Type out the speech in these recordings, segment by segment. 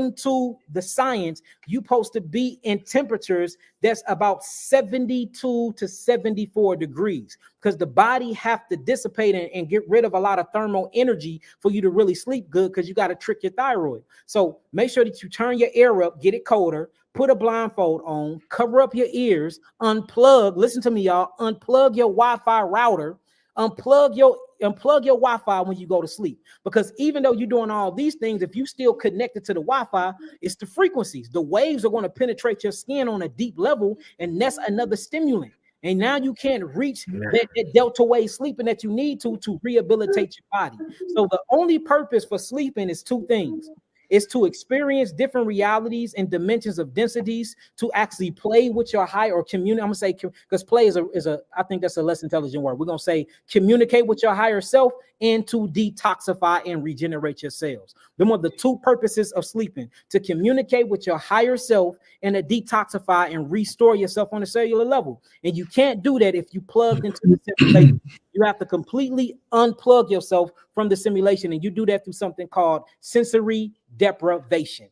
to the science, you're supposed to be in temperatures that's about 72 to 74 degrees, because the body have to dissipate and get rid of a lot of thermal energy for you to really sleep good, because you got to trick your thyroid. So make sure that you turn your air up, get it colder, put a blindfold on, cover up your ears, unplug. Listen to me, y'all. Unplug your Wi-Fi router. Unplug your Wi-Fi when you go to sleep, because even though you're doing all these things, if you still connected to the Wi-Fi, it's the frequencies. The waves are going to penetrate your skin on a deep level, and that's another stimulant. And now you can't reach that delta wave sleeping that you need to rehabilitate your body. So the only purpose for sleeping is two things. Is to experience different realities and dimensions of densities, to actually play with your higher, or communicate. I'm gonna say, because play is a I think that's a less intelligent word. We're gonna say communicate with your higher self, and to detoxify and regenerate your cells. Them are the two purposes of sleeping: to communicate with your higher self and to detoxify and restore yourself on a cellular level. And you can't do that if you plugged into the simulation. You have to completely unplug yourself from the simulation, and you do that through something called sensory deprivation.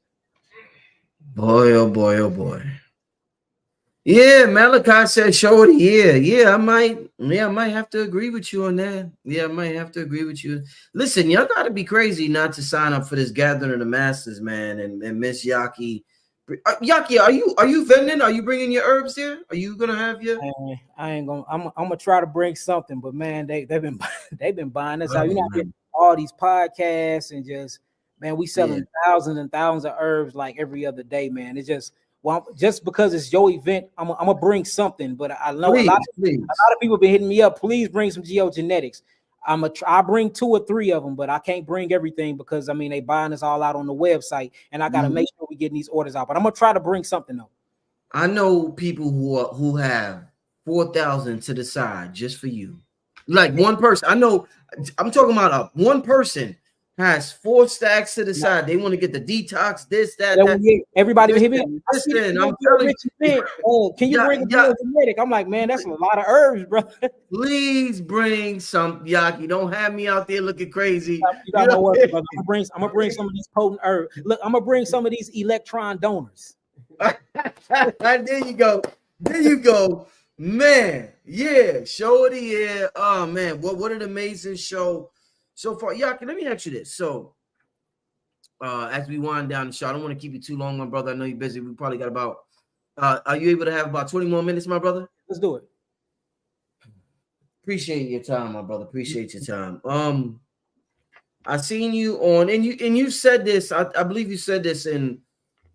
Boy, oh boy, oh boy. Yeah, Malachi said show it. Yeah, I might have to agree with you on that. Yeah, I might have to agree with you. Listen, y'all gotta be crazy not to sign up for this gathering of the masses, man. And Miss Yahki. Yahki, are you vending? Are you bringing your herbs here? Are you gonna have your? I ain't gonna. I'm gonna try to bring something, but man, they've been buying us out. You know, all these podcasts and just, man, we selling thousands and thousands of herbs like every other day, man. It's just, well, just because it's your event, I'm gonna bring something. But I know a lot of people been hitting me up. Please bring some geogenetics. I bring 2 or 3 of them, but I can't bring everything, because I mean they buying us all out on the website, and I gotta make sure we getting these orders out. But I'm gonna try to bring something though. I know people who have 4,000 to the side just for you. Like one person. I know. I'm talking about one person has 4 stacks to the side. They want to get the detox, this, that. Everybody hit me. Listen, I'm telling you. Can you bring a genetic? I'm like, man, that's a lot of herbs, brother. Please bring some, Yahki. Don't have me out there looking crazy. You got no work, brother. I'm gonna bring some of these potent herbs. Look, I'm gonna bring some of these electron donors. There you go. There you go. Man, yeah, show of the year. Oh man, what an amazing show so far. Yahki, let me ask you this. So as we wind down the show, I don't want to keep you too long, my brother. I know you're busy. We probably got about are you able to have about 20 more minutes, my brother? Let's do it. Appreciate your time, my brother. Appreciate your time. I seen you on, and you said this, I believe you said this in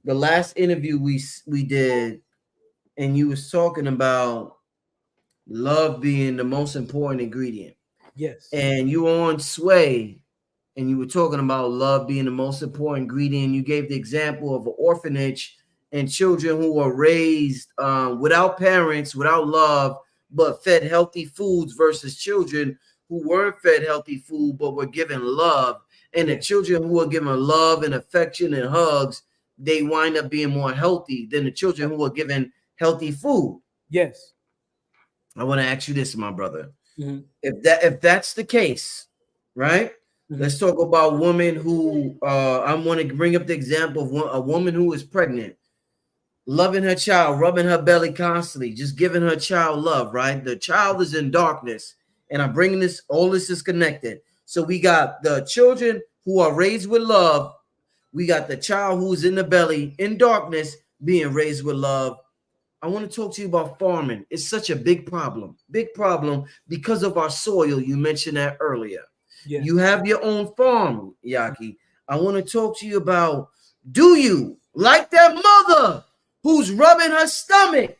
the last interview we did. And you was talking about love being the most important ingredient. Yes. And you were on Sway, and you were talking about love being the most important ingredient. You gave the example of an orphanage and children who were raised without parents, without love, but fed healthy foods, versus children who weren't fed healthy food but were given love. And the children who were given love and affection and hugs, they wind up being more healthy than the children who were given healthy food. Yes. I want to ask you this, my brother. If that's the case, right? Let's talk about women who I want to bring up the example of a woman who is pregnant, loving her child, rubbing her belly constantly, just giving her child love, right? The child is in darkness, and I'm bringing this, all this is connected. So we got the children who are raised with love. We got the child who's in the belly in darkness being raised with love. I want to talk to you about farming. It's such a big problem because of our soil. You mentioned that earlier. Yes. You have your own farm, Yahki. I want to talk to you about, do you, like that mother who's rubbing her stomach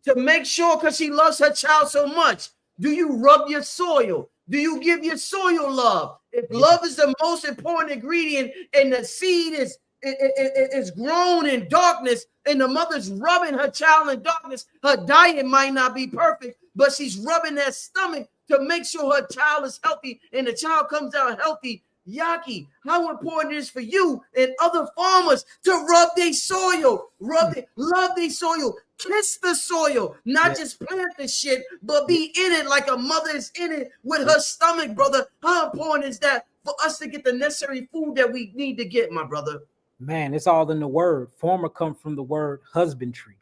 to make sure, because she loves her child so much, do you rub your soil? Do you give your soil love? If love is the most important ingredient and the seed is grown in darkness, and the mother's rubbing her child in darkness, her diet might not be perfect, but she's rubbing that stomach to make sure her child is healthy and the child comes out healthy. Yahki, how important it is for you and other farmers to rub their soil, love their soil, kiss the soil, not just plant the shit, but be in it like a mother is in it with her stomach, brother. How important is that for us to get the necessary food that we need to get, my brother? Man, it's all in the word. Former come from the word husbandry.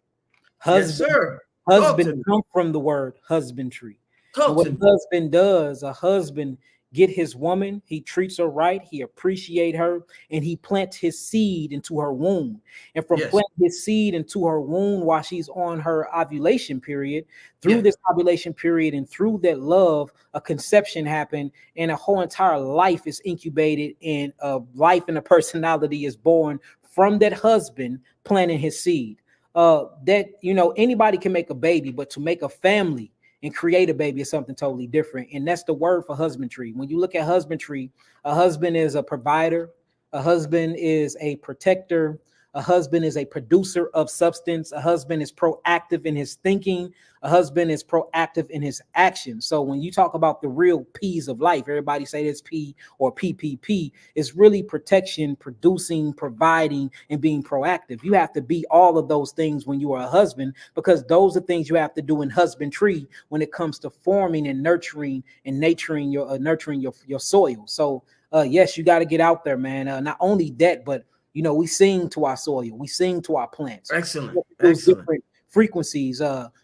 Yes, sir. Husband come from the word husbandry. And what a husband does, a husband get his woman, he treats her right, he appreciate her, and he plants his seed into her womb. And from planting his seed into her womb while she's on her ovulation period, through this ovulation period and through that love, a conception happened, and a whole entire life is incubated, and a life and a personality is born from that husband planting his seed. That, you know, anybody can make a baby, but to make a family and create a baby is something totally different. And that's the word for husbandry. When you look at husbandry, a husband is a provider, a husband is a protector, a husband is a producer of substance, a husband is proactive in his thinking, a husband is proactive in his actions. So when you talk about the real P's of life, everybody say this P or PPP, is really protection, producing, providing, and being proactive. You have to be all of those things when you are a husband, because those are things you have to do in husbandry when it comes to forming and nurturing and nurturing your soil. So yes, you got to get out there, man. Not only that, but you know, we sing to our soil, we sing to our plants. Excellent. Excellent. Different frequencies.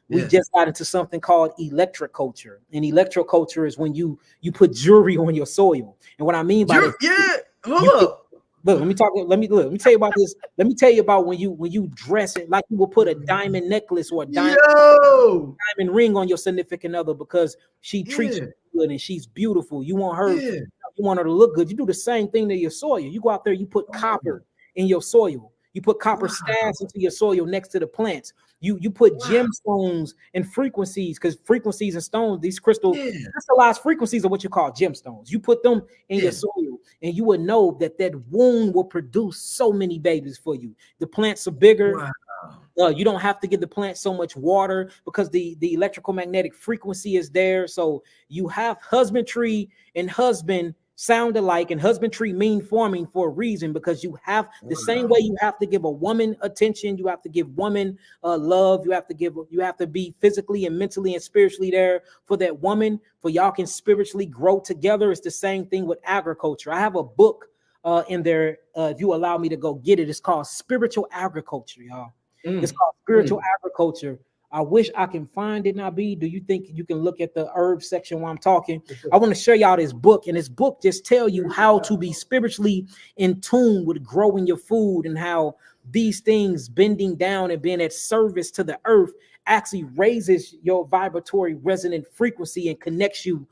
We just got into something called electroculture. And electroculture is when you put jewelry on your soil. And what I mean by that, look, let me tell you about this. Let me tell you about when you dress it like you will put a diamond necklace or a diamond ring on your significant other because she treats you good and she's beautiful. You want her, you want her to look good. You do the same thing to your soil. You go out there, you put copper in your soil. You put copper staves into your soil next to the plants. You put gemstones and frequencies, because frequencies and stones, these crystallized frequencies are what you call gemstones. You put them in your soil, and you will know that that womb will produce so many babies for you. The plants are bigger. You don't have to give the plant so much water because the electrical magnetic frequency is there. So you have husbandry and husband sound alike, and husbandry mean forming for a reason, because you have the same way you have to give a woman attention, you have to give woman love, you have to be physically and mentally and spiritually there for that woman, for y'all can spiritually grow together. It's the same thing with agriculture. I have a book in there, if you allow me to go get it. It's called Spiritual Agriculture, y'all. It's called Spiritual Agriculture. I wish I can find it. Nabi, do you think you can look at the herb section while I'm talking? I want to show y'all this book, and this book just tell you how to be spiritually in tune with growing your food, and how these things bending down and being at service to the earth actually raises your vibratory resonant frequency and connects you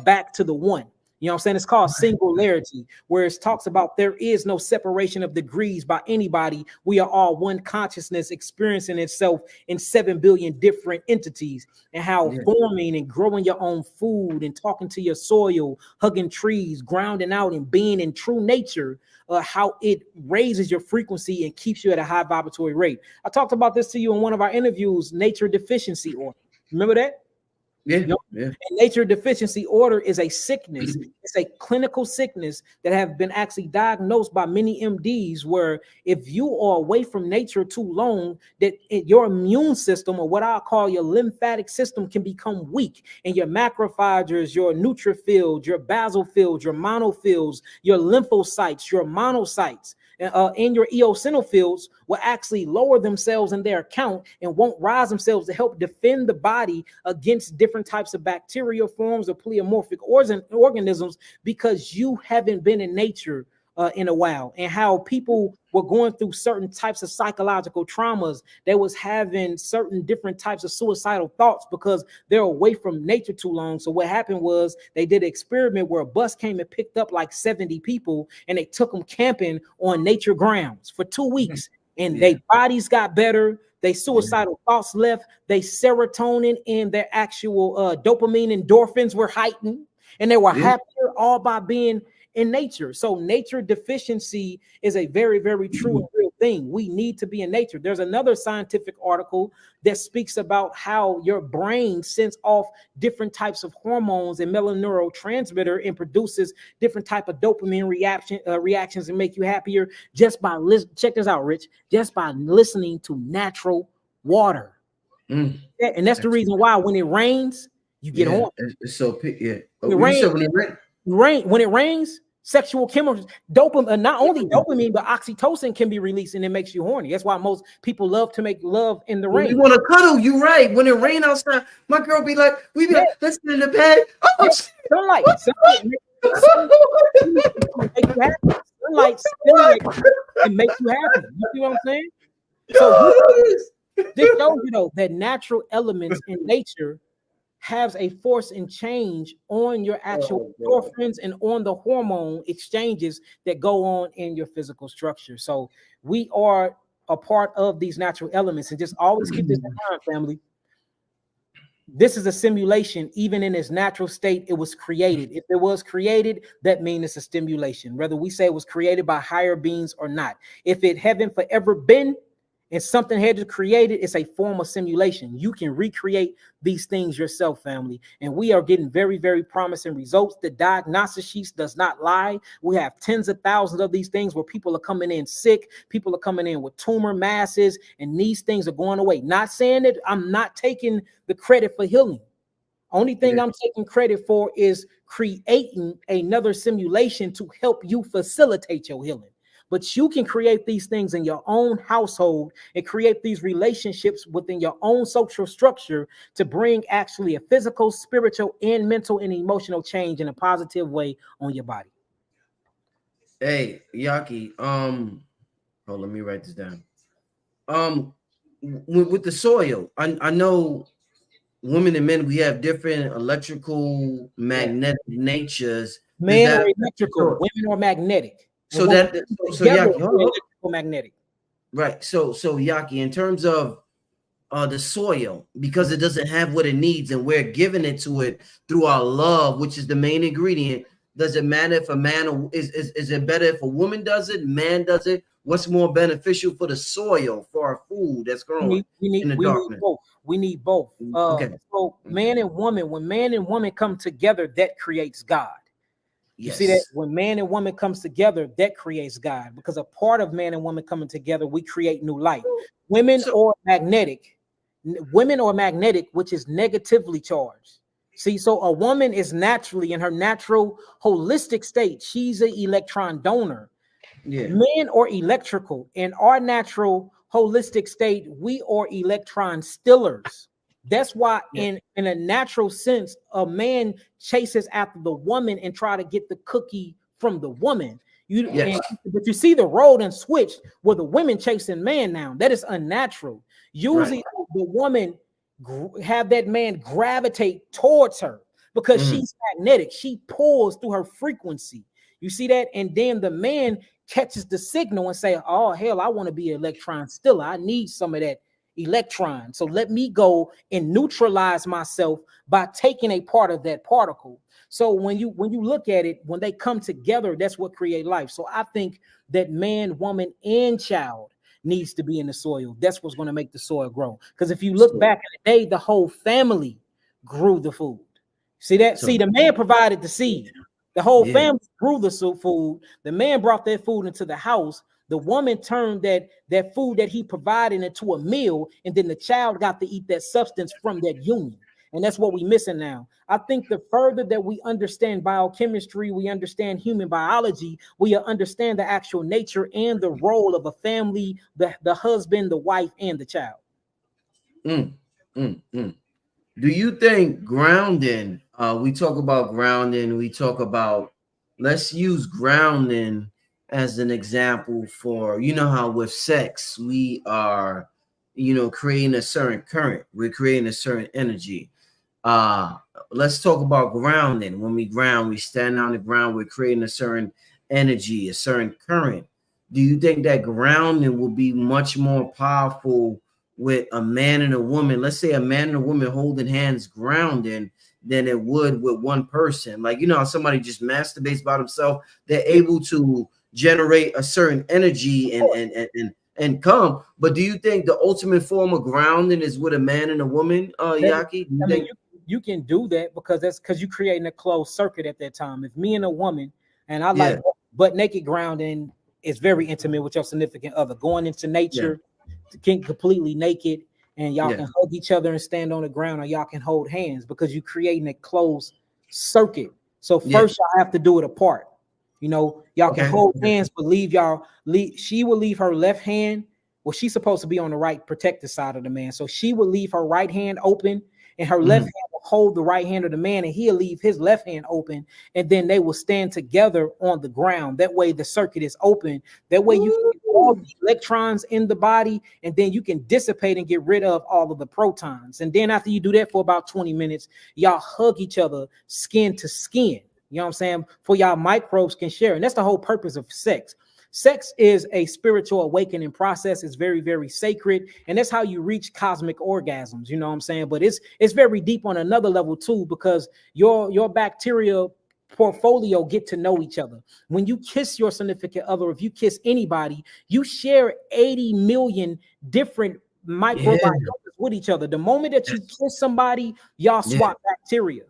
back to the one. You know what I'm saying? It's called singularity, where it talks about there is no separation of degrees by anybody. We are all one consciousness experiencing itself in 7 billion different entities, and how forming and growing your own food and talking to your soil, hugging trees, grounding out and being in true nature, how it raises your frequency and keeps you at a high vibratory rate. I talked about this to you in one of our interviews, nature deficiency order. Remember that? And nature deficiency order is a sickness. It's a clinical sickness that have been actually diagnosed by many MDs, where if you are away from nature too long, that your immune system, or what I call your lymphatic system, can become weak, and your macrophages, your neutrophils, your basophils, your monophils, your lymphocytes, your monocytes, and your eosinophils will actually lower themselves in their count and won't rise themselves to help defend the body against different types of bacterial forms or pleomorphic organisms, because you haven't been in nature in a while. And how people were going through certain types of psychological traumas, they was having certain different types of suicidal thoughts because they're away from nature too long. So what happened was they did an experiment where a bus came and picked up like 70 people, and they took them camping on nature grounds for 2 weeks, and their bodies got better. They suicidal thoughts left. They serotonin and their actual dopamine endorphins were heightened, and they were happier, all by being in nature. So nature deficiency is a very, very true and real thing. We need to be in nature. There's another scientific article that speaks about how your brain sends off different types of hormones and melaneurotransmitter and produces different type of dopamine reactions and make you happier just by check this out, Rich, just by listening to natural water. And that's the reason why when it rains, you get horny. It's so when it rains, Sexual chemicals, dopamine, not only dopamine, but oxytocin can be released and it makes you horny. That's why most people love to make love in the rain. You want to cuddle, you right. When it rain outside, my girl be like, we be like, let's get in the bed. Oh, sunlight make you happy. Sunlight stimulates and makes you happy. You see what I'm saying? So this shows you though that natural elements in nature has a force and change on your actual endorphins and on the hormone exchanges that go on in your physical structure. So we are a part of these natural elements, and just always keep this in mind, family. This is a simulation. Even in its natural state, it was created. If it was created, that means it's a stimulation, whether we say it was created by higher beings or not. If it haven't forever been, and something had to create it, it's a form of simulation. You can recreate these things yourself, family. And we are getting very, very promising results. The diagnosis sheets does not lie. We have tens of thousands of these things where people are coming in sick. People are coming in with tumor masses, and these things are going away. Not saying that I'm not taking the credit for healing. Only thing I'm taking credit for is creating another simulation to help you facilitate your healing. But you can create these things in your own household and create these relationships within your own social structure to bring actually a physical, spiritual, and mental and emotional change in a positive way on your body. Hey, Yahki, let me write this down. With the soil, I know women and men, we have different electrical, magnetic natures. Men are electrical, women are magnetic. So Yahki, magnetic. Right. So Yahki, in terms of the soil, because it doesn't have what it needs and we're giving it to it through our love, which is the main ingredient. Does it matter if a man is it better if a woman does it, man does it? What's more beneficial for the soil, for our food that's growing in the darkness? We need both. Okay. So man and woman, when man and woman come together, that creates God. You see that when man and woman comes together, that creates God, because a part of man and woman coming together, we create new light. Women are magnetic, which is negatively charged. See, so a woman is naturally in her natural holistic state. She's an electron donor. Men are electrical. In our natural holistic state, we are electron stealers. That's why in a natural sense, a man chases after the woman and try to get the cookie from the woman. But you see the role and switch where the women chasing man now. That is unnatural. Usually the woman have that man gravitate towards her because she's magnetic. She pulls through her frequency. You see that? And then the man catches the signal and say, oh, hell, I want to be an electron stealer. I need some of that electron. So let me go and neutralize myself by taking a part of that particle. So when you look at it, when they come together, that's what create life. So I think that man, woman, and child needs to be in the soil. That's what's going to make the soil grow. Because if you look back in the day, the whole family grew the food. See that? See, the man provided the seed. The whole family grew the food. The man brought that food into the house. The woman turned that food that he provided into a meal, and then the child got to eat that substance from that union. And that's what we're missing now. I think the further that we understand biochemistry, we understand human biology, we understand the actual nature and the role of a family, the husband, the wife, and the child. Do you think grounding, we talk about grounding, we talk about, let's use grounding as an example for, you know how with sex, we are, creating a certain current. We're creating a certain energy. Let's talk about grounding. When we ground, we stand on the ground, we're creating a certain energy, a certain current. Do you think that grounding will be much more powerful with a man and a woman? Let's say a man and a woman holding hands grounding than it would with one person. Like, how somebody just masturbates by themselves, they're able to generate a certain energy and come. But do you think the ultimate form of grounding is with a man and a woman, Yahki? You can do that because you're creating a closed circuit at that time. If me and a woman, and I like butt naked grounding, is very intimate with your significant other, going into nature, completely naked, and y'all can hug each other and stand on the ground, or y'all can hold hands because you're creating a closed circuit. So first y'all have to do it apart. You know, y'all can Okay. hold hands, but she will leave her left hand. Well, she's supposed to be on the right protected side of the man. So she would leave her right hand open, and her left hand will hold the right hand of the man, and he'll leave his left hand open, and then they will stand together on the ground. That way the circuit is open. That way you can get all the electrons in the body, and then you can dissipate and get rid of all of the protons. And then after you do that for about 20 minutes, y'all hug each other skin to skin. You know what I'm saying? For y'all microbes can share. And that's the whole purpose of sex. Sex is a spiritual awakening process. It's very, very sacred. And that's how you reach cosmic orgasms. You know what I'm saying? But it's very deep on another level too, because your bacteria portfolio get to know each other. When you kiss your significant other, if you kiss anybody, you share 80 million different microbiomes with each other. The moment that you kiss somebody, y'all swap bacteria.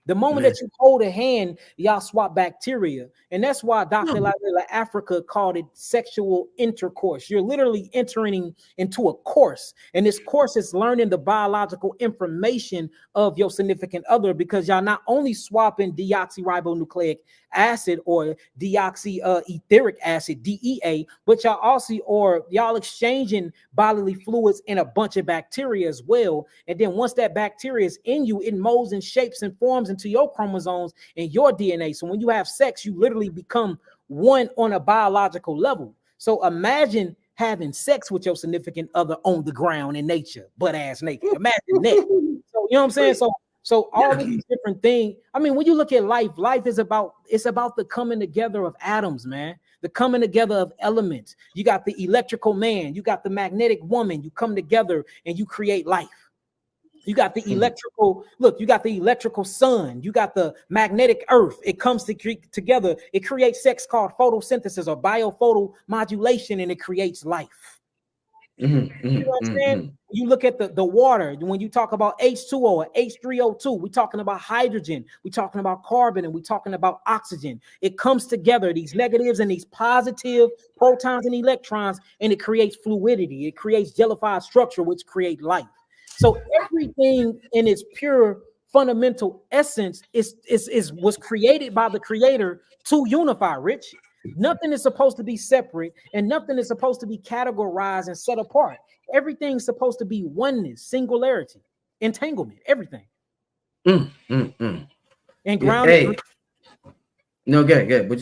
The moment that you hold a hand, y'all swap bacteria. And that's why Dr. Lalila Africa called it sexual intercourse. You're literally entering into a course. And this course is learning the biological information of your significant other, because y'all not only swapping deoxyribonucleic acid or deoxyetheric acid, DEA, but y'all exchanging bodily fluids in a bunch of bacteria as well. And then once that bacteria is in you, it molds and shapes and forms into your chromosomes and your DNA. So when you have sex, you literally become one on a biological level. So imagine having sex with your significant other on the ground in nature, butt ass naked. Imagine that. So you know what I'm saying? So all of these different things. I mean, when you look at life is about the coming together of atoms, man. The coming together of elements. You got the electrical man, you got the magnetic woman. You come together and you create life. You got the electrical, you got the electrical sun, you got the magnetic earth. It comes together. It creates sex called photosynthesis or biophotomodulation, and it creates life. You know what I'm saying? You look at the water, when you talk about H2O or H3O2, we're talking about hydrogen, we're talking about carbon, and we're talking about oxygen. It comes together, these negatives and these positive protons and electrons, and it creates fluidity. It creates jellified structure, which create life. So everything in its pure fundamental essence was created by the creator to unify, Rich. Nothing is supposed to be separate, and nothing is supposed to be categorized and set apart. Everything's supposed to be oneness, singularity, entanglement, everything. And grounding. Hey. No, good. But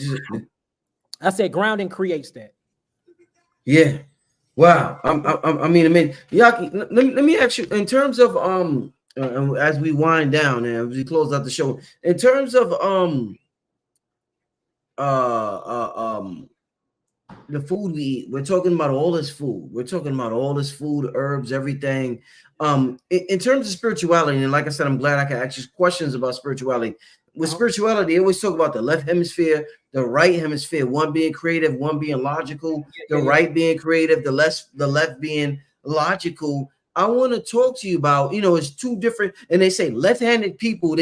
I said grounding creates that. Yeah. Wow. I mean, Yahki, let me ask you, in terms of as we wind down and as we close out the show, in terms of the food we eat, we're talking about all this food. We're talking about all this food, herbs, everything. In terms of spirituality, and like I said, I'm glad I can ask you questions about spirituality. With spirituality, they always talk about the left hemisphere, the right hemisphere, one being creative, one being logical, the right being creative, the left being logical. I want to talk to you about, it's two different, and they say left-handed people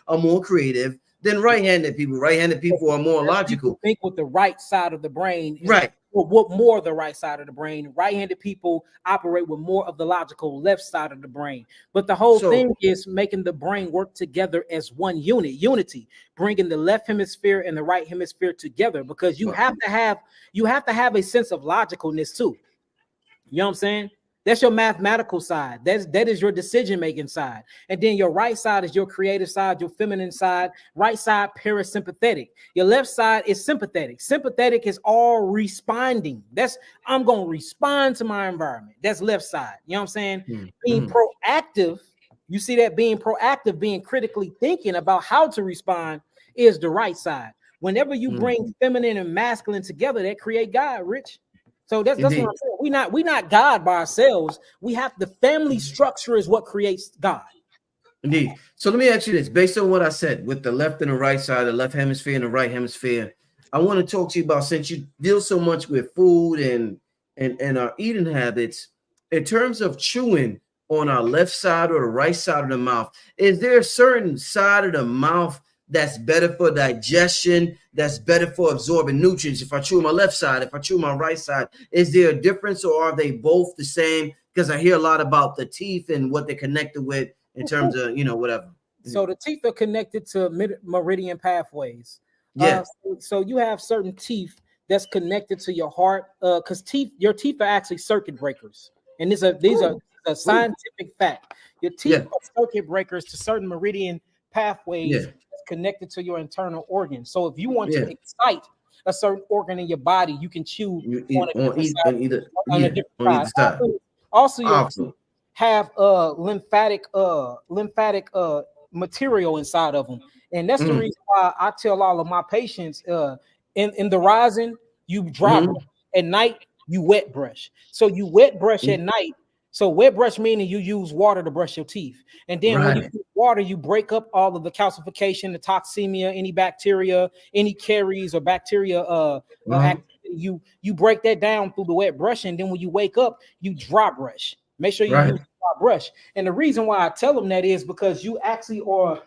are more creative than right-handed people. Right-handed people are more logical. Think with the right side of the brain. Right. What more the right side of the brain. Right-handed people operate with more of the logical left side of the brain. But the whole thing is making the brain work together as one unity, bringing the left hemisphere and the right hemisphere together, because you have to have a sense of logicalness too. You know what I'm saying? That's your mathematical side. That is your decision-making side. And then your right side is your creative side, your feminine side. Right side, parasympathetic. Your left side is sympathetic. Sympathetic is all responding. I'm going to respond to my environment. That's left side. You know what I'm saying? Being proactive, you see that being proactive, being critically thinking about how to respond is the right side. Whenever you bring feminine and masculine together, that create God, Rich. So that's what I'm saying. We not God by ourselves. We have the family structure is what creates God. Indeed. So let me ask you this, based on what I said with the left and the right side, the left hemisphere and the right hemisphere. I want to talk to you about, since you deal so much with food and our eating habits, in terms of chewing on our left side or the right side of the mouth, is there a certain side of the mouth that's better for digestion, that's better for absorbing nutrients? If I chew my left side, if I chew my right side, is there a difference, or are they both the same? Because I hear a lot about the teeth and what they're connected with in terms of, whatever. So the teeth are connected to meridian pathways. Yeah. So you have certain teeth that's connected to your heart, because your teeth are actually circuit breakers, and these are a scientific fact. Your teeth are circuit breakers to certain meridian pathways that's connected to your internal organs. So if you want to excite a certain organ in your body, you can chew on a different side. Also, your teeth have lymphatic material inside of them, and that's the reason why I tell all of my patients, in the rising, you dry brush. At night, you wet brush. So you wet brush at night. So wet brush meaning you use water to brush your teeth. And then when you use water, you break up all of the calcification, the toxemia, any bacteria, any caries or bacteria you break that down through the wet brush. And then when you wake up, you dry brush. Make sure you use dry brush. And the reason why I tell them that is because you actually are